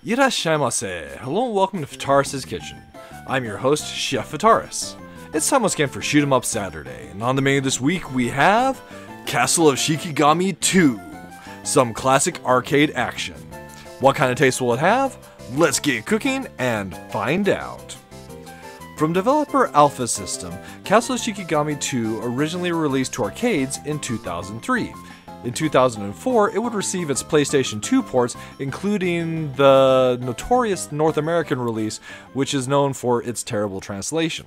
Irashaimase! Hello and welcome to Fataris' Kitchen. I'm your host, Chef Fataris. It's time once again for Shoot 'em Up Saturday, and on the menu this week we have Castle of Shikigami 2, some classic arcade action. What kind of taste will it have? Let's get cooking and find out. From developer Alpha System, Castle of Shikigami 2 originally released to arcades in 2003. In 2004, it would receive its PlayStation 2 ports, including the notorious North American release, which is known for its terrible translation.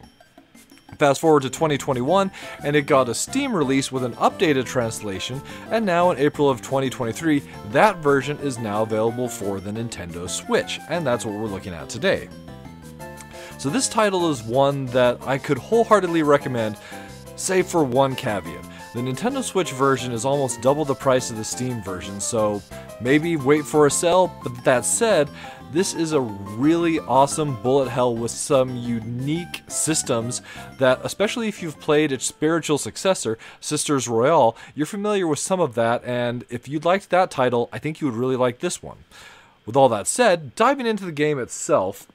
Fast forward to 2021, and it got a Steam release with an updated translation, and now in April of 2023, that version is now available for the Nintendo Switch, and that's what we're looking at today. So this title is one that I could wholeheartedly recommend, save for one caveat. The Nintendo Switch version is almost double the price of the Steam version, so maybe wait for a sale, but that said, this is a really awesome bullet hell with some unique systems that, especially if you've played its spiritual successor, Sisters Royale, you're familiar with some of that, and if you liked that title, I think you would really like this one. With all that said, diving into the game itself,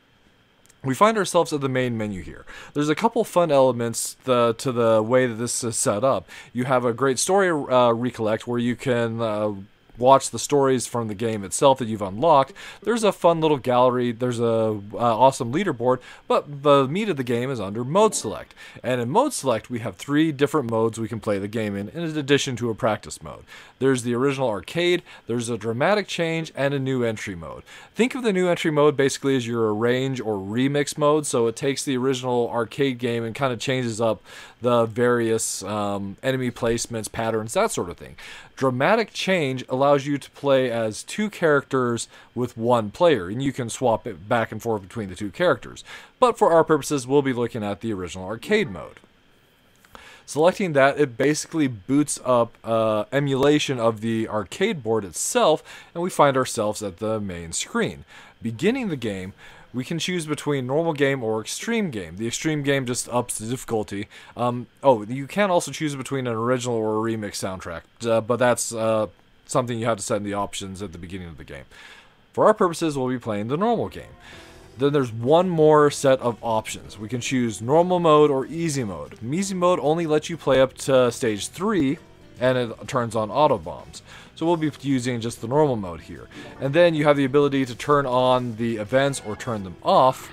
we find ourselves at the main menu here. There's a couple fun elements to the way that this is set up. You have a great story recollect where you can watch the stories from the game itself that you've unlocked. There's a fun little gallery, there's a awesome leaderboard, but the meat of the game is under Mode Select. And in Mode Select, we have 3 different modes we can play the game in addition to a practice mode. There's the original arcade, there's a dramatic change, and a new entry mode. Think of the new entry mode basically as your arrange or remix mode, so it takes the original arcade game and kind of changes up the various enemy placements, patterns, that sort of thing. Dramatic change allows you to play as 2 characters with 1 player, and you can swap it back and forth between the 2 characters. But for our purposes, we'll be looking at the original arcade mode. Selecting that, it basically boots up emulation of the arcade board itself, and we find ourselves at the main screen. Beginning the game, we can choose between normal game or extreme game. The extreme game just ups the difficulty. You can also choose between an original or a remix soundtrack, but that's something you have to set in the options at the beginning of the game. For our purposes, we'll be playing the normal game. Then there's one more set of options. We can choose normal mode or easy mode. Easy mode only lets you play up to stage 3, and it turns on auto bombs. So we'll be using just the normal mode here. And then you have the ability to turn on the events or turn them off.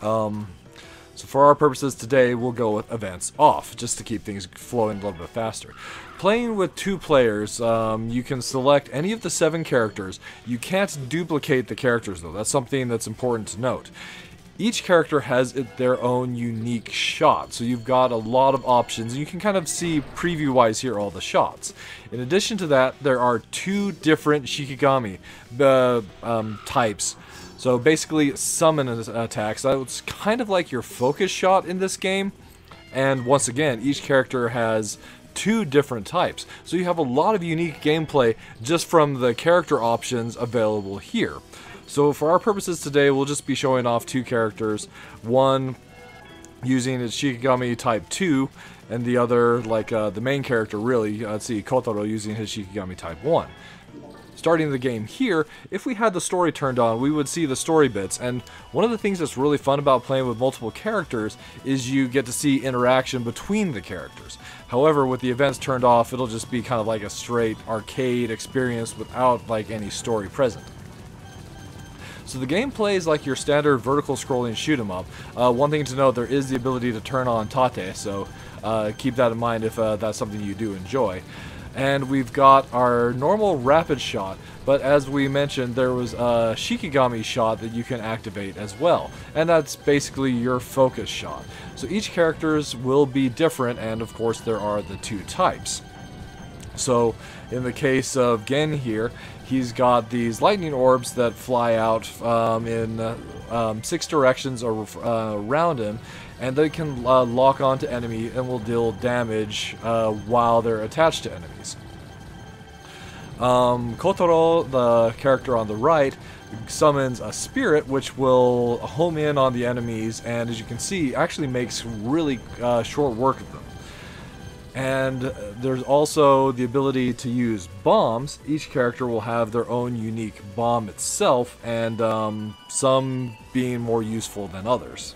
So for our purposes today, we'll go with events off, just to keep things flowing a little bit faster. Playing with 2 players, you can select any of the 7 characters. You can't duplicate the characters though, that's something that's important to note. Each character has their own unique shot, so you've got a lot of options, and you can kind of see preview-wise here all the shots. In addition to that, there are 2 different Shikigami types. So basically, summon attacks. That's kind of like your focus shot in this game, and once again, each character has 2 different types. So you have a lot of unique gameplay just from the character options available here. So for our purposes today, we'll just be showing off 2 characters, one using its Shikigami Type 2, and the other, like the main character really, let's see, Kotaro using his Shikigami Type 1. Starting the game here, if we had the story turned on, we would see the story bits, and one of the things that's really fun about playing with multiple characters is you get to see interaction between the characters. However, with the events turned off, it'll just be kind of like a straight arcade experience without like any story present. So the game plays like your standard vertical scrolling shoot 'em up. One thing to note, there is the ability to turn on Tate, so keep that in mind if that's something you do enjoy. And we've got our normal rapid shot, but as we mentioned, there was a Shikigami shot that you can activate as well, and that's basically your focus shot. So each characters will be different, and of course there are the 2 types. So in the case of Gen here, he's got these lightning orbs that fly out in 6 directions around him, and they can lock onto enemy and will deal damage while they're attached to enemies. Kotaro, the character on the right, summons a spirit which will home in on the enemies, and as you can see, actually makes really short work of them. And there's also the ability to use bombs. Each character will have their own unique bomb itself, and some being more useful than others.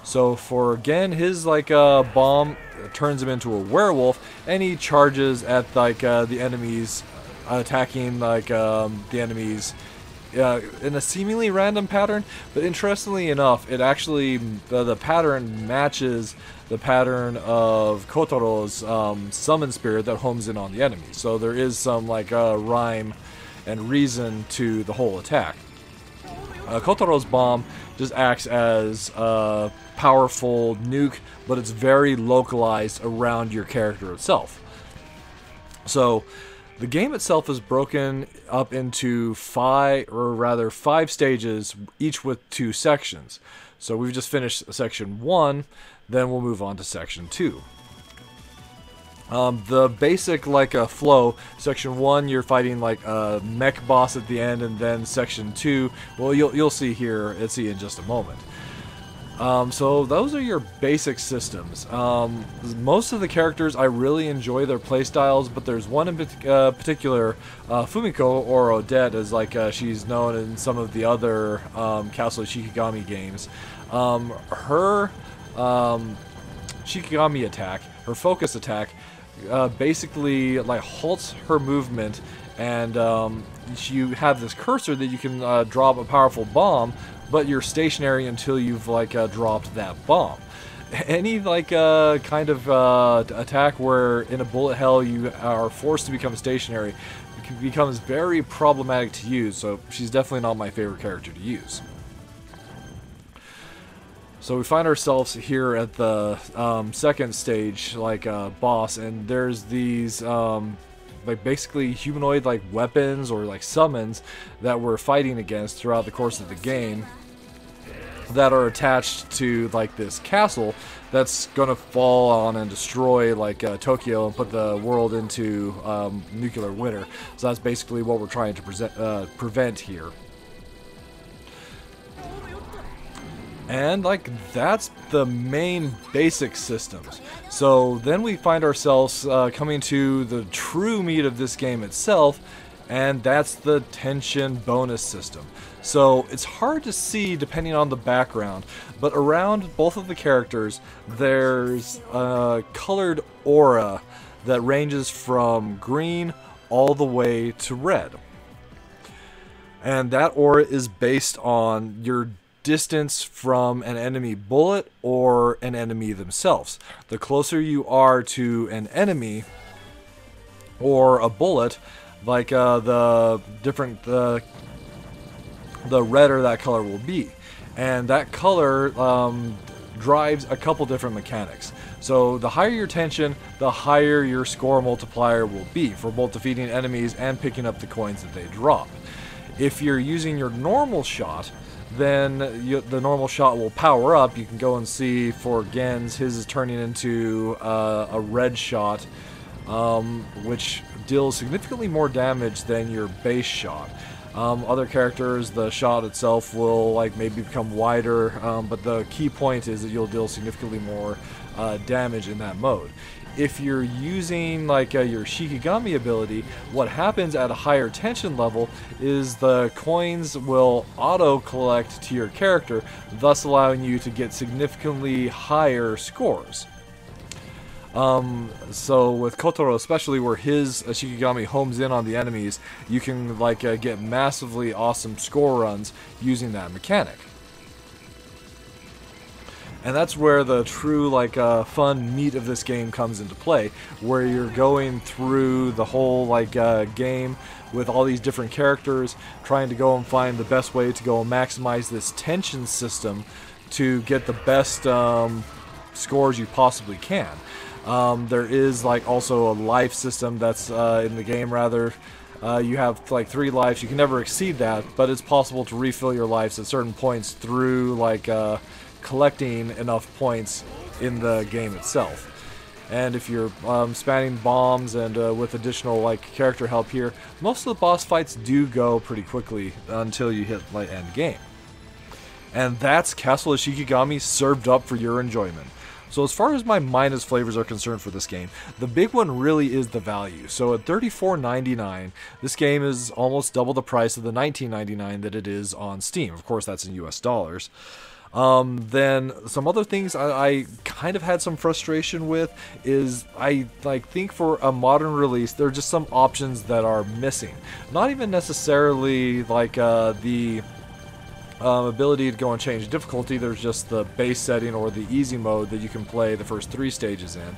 So for Gen, his bomb turns him into a werewolf, and he charges at the enemies, attacking the enemies in a seemingly random pattern. But interestingly enough, it actually the pattern matches the pattern of Kotoro's summon spirit that homes in on the enemy. So there is some rhyme and reason to the whole attack. Kotoro's bomb just acts as a powerful nuke, but it's very localized around your character itself. So the game itself is broken up into five stages, each with 2 sections. So we've just finished section 1, then we'll move on to section 2. The basic flow, section 1 you're fighting a mech boss at the end, and then section 2, well, you'll see here, in just a moment. So those are your basic systems. Most of the characters, I really enjoy their playstyles, but there's one in particular, Fumiko, or Odette, as she's known in some of the other Castle of Shikigami games. Her Shikigami attack, her focus attack, basically halts her movement, and you have this cursor that you can drop a powerful bomb, but you're stationary until you've dropped that bomb. Any kind of attack where in a bullet hell you are forced to become stationary becomes very problematic to use, so she's definitely not my favorite character to use. So we find ourselves here at the second stage, boss, and there's these basically humanoid weapons or summons that we're fighting against throughout the course of the game, that are attached to this castle that's gonna fall on and destroy Tokyo and put the world into nuclear winter. So that's basically what we're trying to prevent here. And that's the main basic systems. So then we find ourselves coming to the true meat of this game itself, and that's the tension bonus system. So it's hard to see depending on the background, but around both of the characters there's a colored aura that ranges from green all the way to red. And that aura is based on your distance from an enemy bullet or an enemy themselves. The closer you are to an enemy or a bullet, the redder that color will be. And that color drives a couple different mechanics. So the higher your tension, the higher your score multiplier will be for both defeating enemies and picking up the coins that they drop. If you're using your normal shot, then the normal shot will power up. You can go and see for Gen's, his is turning into a red shot, which deals significantly more damage than your base shot. Other characters, the shot itself will maybe become wider, but the key point is that you'll deal significantly more damage in that mode. If you're using your Shikigami ability, what happens at a higher tension level is the coins will auto-collect to your character, thus allowing you to get significantly higher scores. So with Kotaro especially, where his Shikigami homes in on the enemies, you can get massively awesome score runs using that mechanic. And that's where the true fun meat of this game comes into play, where you're going through the whole game with all these different characters, trying to go and find the best way to go and maximize this tension system to get the best scores you possibly can. There is also a life system that's in the game, rather. You have 3 lives. You can never exceed that, but it's possible to refill your lives at certain points through collecting enough points in the game itself. And if you're spanning bombs and with additional character help here, most of the boss fights do go pretty quickly until you hit end game. And that's Castle of Shikigami served up for your enjoyment. So as far as my minus flavors are concerned for this game, the big one really is the value. So at $34.99, this game is almost double the price of the $19.99 that it is on Steam. Of course, that's in US dollars. Then some other things I kind of had some frustration with is I think for a modern release there are just some options that are missing. Not even necessarily like the ability to go and change difficulty. There's just the base setting or the easy mode that you can play the first 3 stages in.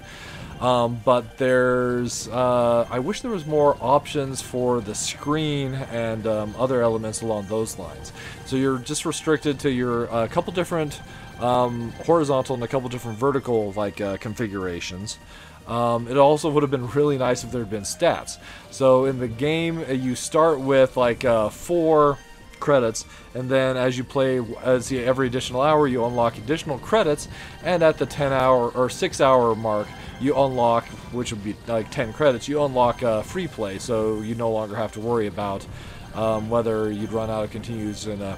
But there's, I wish there was more options for the screen and other elements along those lines. So you're just restricted to your couple different horizontal and a couple different vertical configurations. It also would have been really nice if there had been stats. So in the game, you start with 4 credits, and then as you play every additional hour, you unlock additional credits, and at the 10-hour or 6-hour mark, you unlock, which would be like 10 credits, you unlock free play, so you no longer have to worry about whether you'd run out of continues in a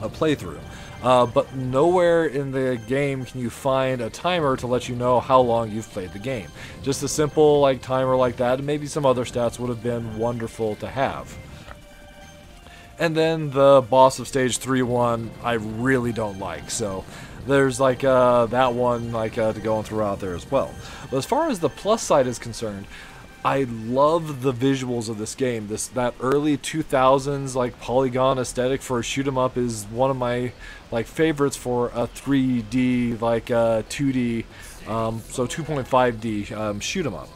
playthrough. But nowhere in the game can you find a timer to let you know how long you've played the game. Just a simple timer like that, and maybe some other stats would have been wonderful to have. And then the boss of stage 3-1 I really don't like, so there's that one to go and throw out there as well. But as far as the plus side is concerned, I love the visuals of this game. That early 2000s polygon aesthetic for a shoot 'em up is one of my favorites for a 3D 2D so 2.5D shoot 'em up.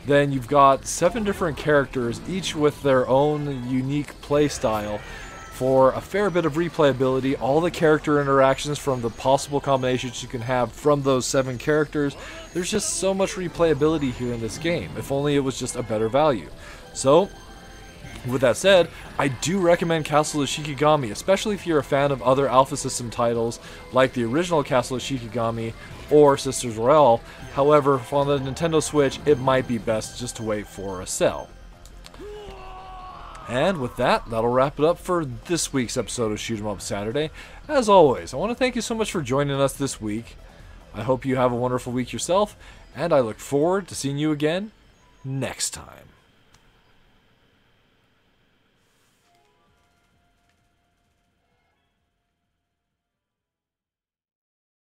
Then you've got 7 different characters, each with their own unique play style for a fair bit of replayability. All the character interactions from the possible combinations you can have from those 7 characters. There's just so much replayability here in this game, if only it was just a better value. So, with that said, I do recommend Castle of Shikigami, especially if you're a fan of other Alpha System titles like the original Castle of Shikigami or Sisters Royale. However, on the Nintendo Switch, it might be best just to wait for a sale. And with that, that'll wrap it up for this week's episode of Shoot 'em Up Saturday. As always, I want to thank you so much for joining us this week. I hope you have a wonderful week yourself, and I look forward to seeing you again next time.